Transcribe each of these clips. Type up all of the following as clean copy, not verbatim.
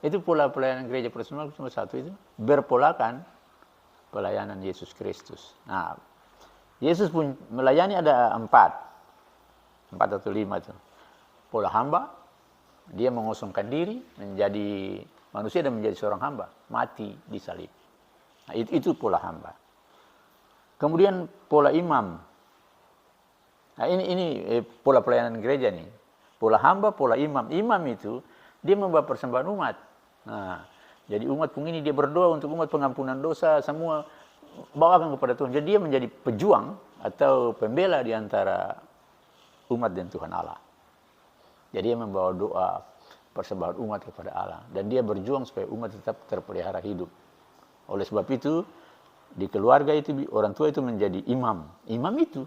Itu pola pelayanan gereja personal cuma satu itu, berpolakan pelayanan Yesus Kristus. Nah, Yesus pun melayani ada empat atau lima itu. Pola hamba, dia mengosongkan diri menjadi manusia dan menjadi seorang hamba, mati di salib. Nah, itu pola hamba. Kemudian pola imam. Nah, ini pola pelayanan gereja nih. Pola hamba, pola imam. Imam itu dia membawa persembahan umat. Nah, jadi umat pun ini dia berdoa untuk umat pengampunan dosa semua bawakan kepada Tuhan. Jadi dia menjadi pejuang atau pembela di antara umat dan Tuhan Allah. Jadi dia membawa doa persembahan umat kepada Allah dan dia berjuang supaya umat tetap terpelihara hidup. Oleh sebab itu di keluarga itu orang tua itu menjadi imam. Imam itu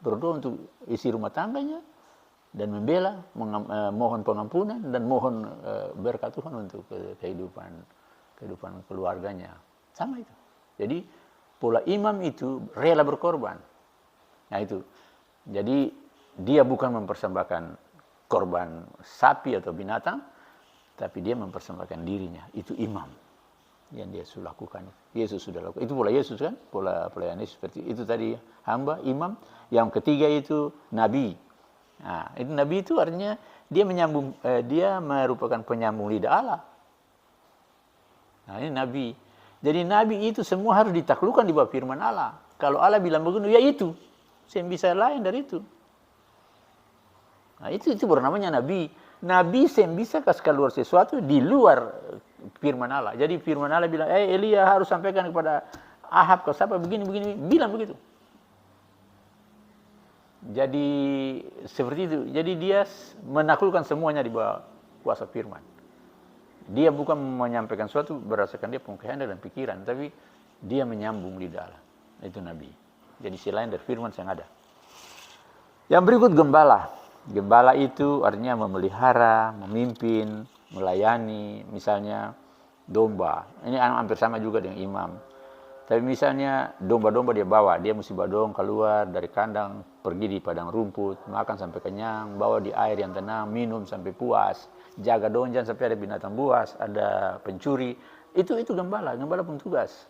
berdoa untuk isi rumah tangganya dan membela, mohon pengampunan dan mohon berkat Tuhan untuk kehidupan keluarganya. Sama itu. Jadi pola imam itu rela berkorban. Nah itu. Jadi dia bukan mempersembahkan korban sapi atau binatang, tapi dia mempersembahkan dirinya. Itu imam yang dia sudah lakukan. Yesus sudah lakukan. Itu pola Yesus kan? Pola pelayanan seperti itu tadi, hamba, imam. Yang ketiga itu nabi. Nah, itu nabi itu artinya dia menyambung, dia merupakan penyambung lidah Allah. Nah, ini nabi. Jadi nabi itu semua harus ditaklukkan di bawah firman Allah. Kalau Allah bilang begitu, ya itu. Saya bisa lain dari itu. Nah, itu baru namanya nabi. Nabi saya bisa kasih keluar sesuatu di luar firman Allah. Jadi firman Allah bilang, Elia harus sampaikan kepada Ahab, kau siapa begini, bilang begitu. Jadi seperti itu. Jadi dia menaklukkan semuanya di bawah kuasa firman. Dia bukan menyampaikan sesuatu berdasarkan dia pengkehendak dan pikiran, tapi dia menyambung lidah Allah. Itu nabi. Jadi selain dari firman yang ada. Yang berikut gembala. Gembala itu artinya memelihara, memimpin, melayani, misalnya domba. Ini hampir sama juga dengan imam. Tapi misalnya domba-domba dia bawa, dia mesti bawa dong keluar dari kandang, pergi di padang rumput, makan sampai kenyang, bawa di air yang tenang, minum sampai puas, jaga dong jangan sampai ada binatang buas, ada pencuri. Itu gembala pun tugas.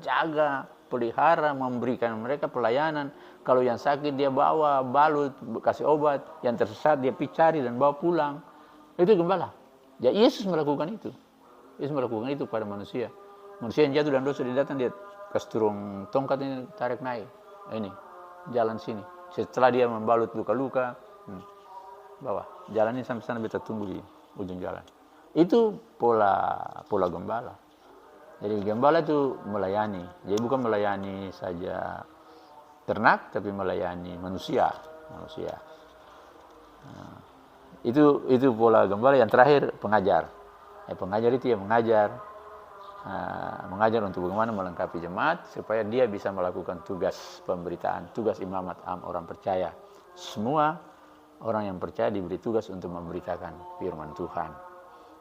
Jaga, pelihara, memberikan mereka pelayanan. Kalau yang sakit dia bawa, balut, kasih obat, yang tersesat dia pergi cari dan bawa pulang. Itu gembala. Ya Yesus melakukan itu. Yesus melakukan itu pada manusia. Manusia yang jatuh dan dosa dia datang, dia kasih turun tongkat ini, tarik naik. Ini, jalan sini. Setelah dia membalut luka-luka, bawa. Jalan ini sampai sana bisa tumbuh di ujung jalan. Itu pola gembala. Jadi gembala itu melayani. Jadi bukan melayani saja ternak, tapi melayani manusia. Nah, itu pola gembala. Yang terakhir pengajar. Pengajar itu yang mengajar untuk bagaimana melengkapi jemaat supaya dia bisa melakukan tugas pemberitaan, tugas imamat orang percaya. Semua orang yang percaya diberi tugas untuk memberitakan firman Tuhan.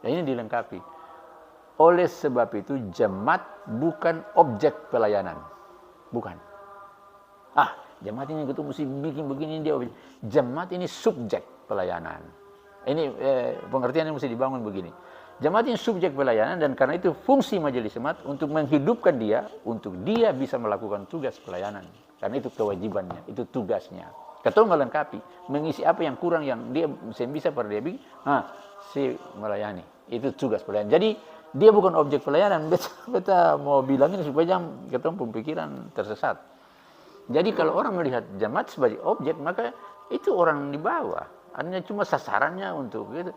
Dan ini dilengkapi. Oleh sebab itu jemaat bukan objek pelayanan. Bukan. Jemaat ini gitu mesti bikin begini dia objek. Jemaat ini subjek pelayanan. Ini pengertian yang mesti dibangun begini. Jemaat ini subjek pelayanan dan karena itu fungsi majelis jemaat untuk menghidupkan dia, untuk dia bisa melakukan tugas pelayanan. Karena itu kewajibannya, itu tugasnya. Ketua melengkapi, mengisi apa yang kurang yang dia bisa pada dia bikin, si melayani. Itu tugas pelayanan. Jadi dia bukan objek pelayanan. Beta mau bilang ini supaya jangan ketua pemikiran tersesat. Jadi kalau orang melihat jemaat sebagai objek, maka itu orang di bawah. Artinya cuma sasarannya untuk gitu.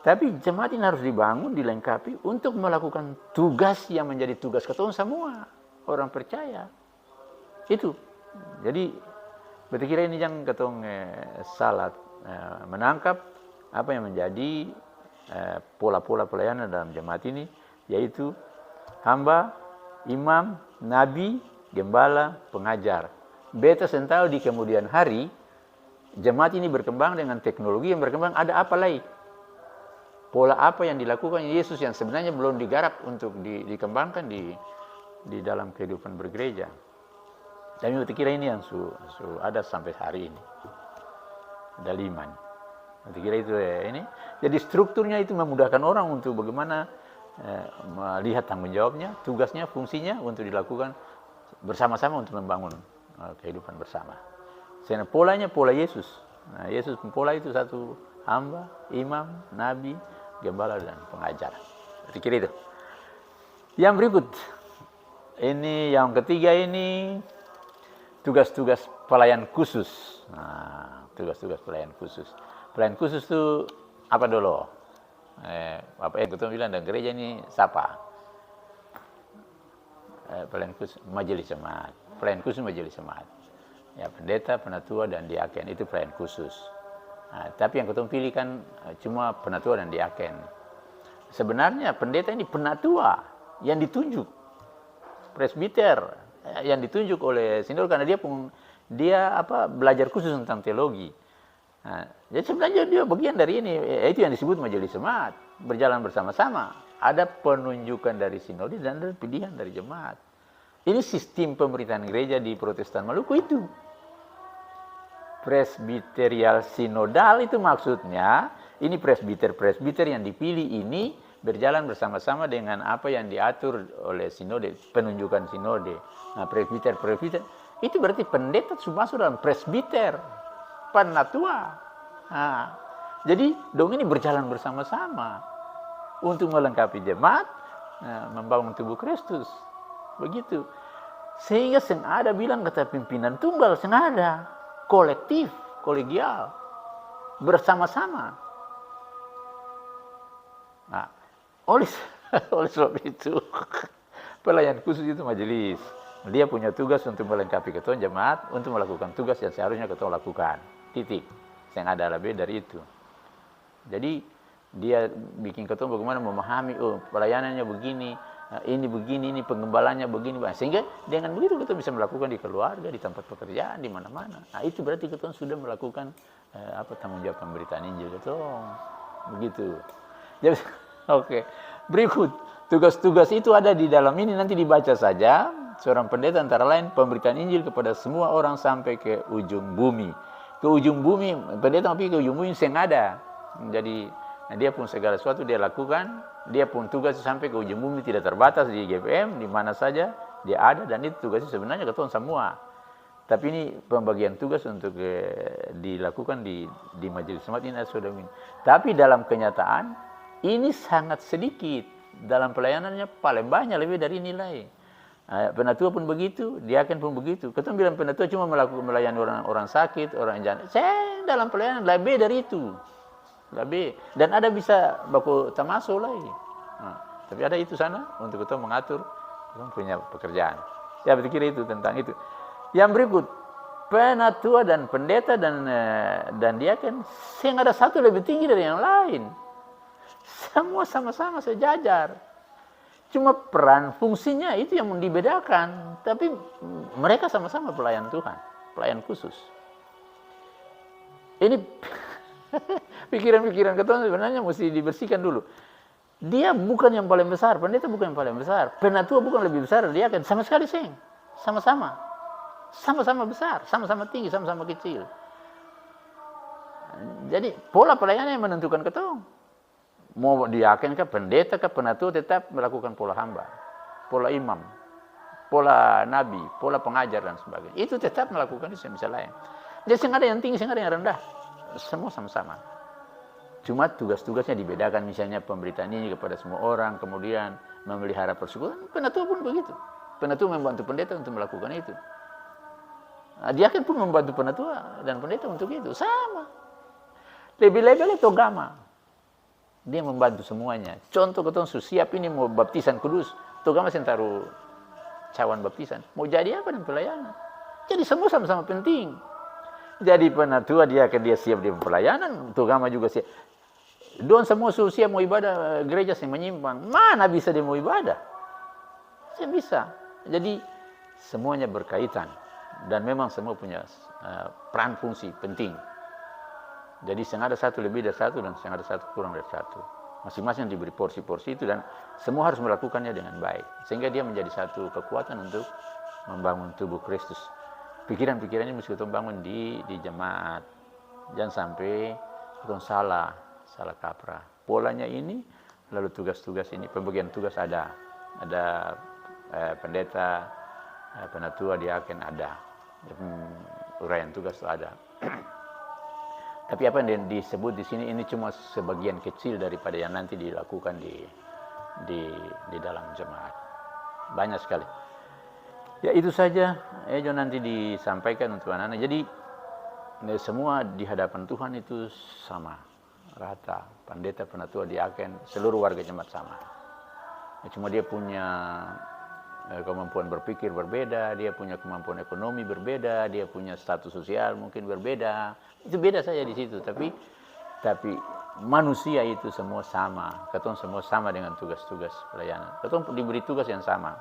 Tapi jemaat ini harus dibangun, dilengkapi untuk melakukan tugas yang menjadi tugas ketua semua orang percaya. Itu. Jadi, berarti kira ini jangan ketua salah menangkap apa yang menjadi pola-pola pelayanan dalam jemaat ini, yaitu hamba, imam, nabi, gembala, pengajar. Beta tahu di kemudian hari, jemaat ini berkembang dengan teknologi yang berkembang, ada apa lagi? Pola apa yang dilakukan Yesus yang sebenarnya belum digarap untuk dikembangkan di dalam kehidupan bergereja. Tapi saya kira ini yang ada sampai hari ini. Ada 5. Saya kira itu ini. Jadi strukturnya itu memudahkan orang untuk bagaimana melihat tanggung jawabnya, tugasnya, fungsinya untuk dilakukan bersama-sama untuk membangun kehidupan bersama. Sehingga polanya pola Yesus. Nah, Yesus pola itu satu, hamba, imam, nabi, gembala, dan pengajar. Saya kira itu. Yang berikut, ini yang ketiga ini tugas-tugas pelayan khusus. Nah, tugas-tugas pelayan khusus. Pelayan khusus itu apa dulu? Apa yang kita bilang dan gereja ini siapa? Pelayan khusus majelis jemaat. Pelayan khusus majelis jemaat. Ya, pendeta, penatua, dan diaken itu pelayan khusus. Nah, tapi yang kita pilih kan cuma penatua dan diaken. Sebenarnya pendeta ini penatua yang ditunjuk, presbiter yang ditunjuk oleh sinode karena dia belajar khusus tentang teologi. Nah, jadi sebenarnya dia bagian dari ini, itu yang disebut majelis jemaat, berjalan bersama-sama. Ada penunjukan dari sinode dan ada pilihan dari jemaat. Ini sistem pemerintahan gereja di Protestan Maluku itu. Presbiterial sinodal itu maksudnya, ini presbiter-presbiter yang dipilih ini berjalan bersama-sama dengan apa yang diatur oleh sinode, penunjukan sinode. Nah, presbiter-presbiter itu berarti pendeta masuk dalam presbiter, penatua. Nah, jadi dong ini berjalan bersama-sama untuk melengkapi jemaat, membangun tubuh Kristus. Begitu. Sehingga senada bilang kata pimpinan tunggal, senada kolektif, kolegial, bersama-sama. Nah, oleh sebab itu pelayan khusus itu majelis. Dia punya tugas untuk melengkapi ketua jemaat, untuk melakukan tugas yang seharusnya ketua lakukan. Titik. Yang ada lebih dari itu. Jadi dia bikin ketua bagaimana memahami, pelayanannya begini, ini pengembalanya begini. Sehingga dengan begitu ketua bisa melakukan di keluarga, di tempat pekerjaan, di mana-mana. Nah, itu berarti ketua sudah melakukan tanggung jawab pemberitaan Injil ketua. Begitu. Jadi, oke. Berikut, tugas-tugas itu ada di dalam ini, nanti dibaca saja. Seorang pendeta antara lain pemberitaan Injil kepada semua orang sampai ke ujung bumi. Ke ujung bumi, pendeta pergi ke ujung bumi sengaja. Jadi dia pun segala sesuatu dia lakukan, dia pun tugas sampai ke ujung bumi, tidak terbatas di GPM, di mana saja dia ada, dan itu tugasnya sebenarnya ketua semua. Tapi ini pembagian tugas untuk dilakukan di majelis jemaat ini sudah ini. Tapi dalam kenyataan ini sangat sedikit, dalam pelayanannya paling banyak lebih dari nilai. Penatua pun begitu, diaken pun begitu. Ketua bilang penatua cuma melayani orang sakit, orang janda. Saya dalam pelayanan lebih dari itu. Lebih. Dan ada bisa baku termasuk lagi. Nah, tapi ada itu sana untuk ketua mengatur, ketua punya pekerjaan. Ya, berpikir itu tentang itu. Yang berikut, penatua dan pendeta dan diaken, yang ada satu lebih tinggi dari yang lain. Semua sama-sama sejajar. Cuma peran fungsinya itu yang dibedakan. Tapi mereka sama-sama pelayan Tuhan. Pelayan khusus. Ini pikiran-pikiran ketua sebenarnya mesti dibersihkan dulu. Dia bukan yang paling besar. Pendeta bukan yang paling besar. Penatua bukan lebih besar. Dia kan sama sekali sing. Sama-sama. Sama-sama besar. Sama-sama tinggi. Sama-sama kecil. Jadi pola pelayanan yang menentukan ketua. Mau diaken ke pendeta ke penatua tetap melakukan pola hamba, pola imam, pola nabi, pola pengajar dan sebagainya. Itu tetap melakukan itu misalnya. Jadi sing ada yang tinggi, sing ada yang rendah. Semua sama-sama. Cuma tugas-tugasnya dibedakan, misalnya pemberitaan ini kepada semua orang, kemudian memelihara persekutuan. Penatua pun begitu. Penatua membantu pendeta untuk melakukan itu. Diaken pun membantu penatua dan pendeta untuk itu. Sama. Lebih-lebih itu agama. Dia membantu semuanya. Contoh ketua siap ini mau baptisan kudus. Togama sentaruh cawan baptisan. Mau jadi apa dan pelayanan. Jadi semua sama-sama penting. Jadi penatua dia siap di pelayanan. Togama juga siap. Don semua siap mau ibadah gereja yang menyimpang. Mana bisa dia mau ibadah? Saya bisa. Jadi semuanya berkaitan. Dan memang semua punya peran fungsi penting. Jadi yang ada satu lebih dari satu dan yang ada satu kurang dari satu. Masing-masing diberi porsi-porsi itu dan semua harus melakukannya dengan baik. Sehingga dia menjadi satu kekuatan untuk membangun tubuh Kristus. Pikiran-pikirannya mesti kita bangun di jemaat. Jangan sampai kita salah kaprah. Polanya ini lalu tugas-tugas ini, pembagian tugas ada pendeta, penatua, diaken ada, uraian tugas itu ada. Tapi apa yang disebut di sini ini cuma sebagian kecil daripada yang nanti dilakukan di dalam jemaat. Banyak sekali. Ya itu saja, nanti disampaikan untuk anak-anak. Jadi semua di hadapan Tuhan itu sama, rata. Pendeta, penatua, diaken, seluruh warga jemaat sama. Cuma dia punya kemampuan berpikir berbeda, dia punya kemampuan ekonomi berbeda, dia punya status sosial mungkin berbeda. Itu beda saja di situ, tapi manusia itu semua sama. Ketong semua sama dengan tugas-tugas pelayanan. Ketong diberi tugas yang sama.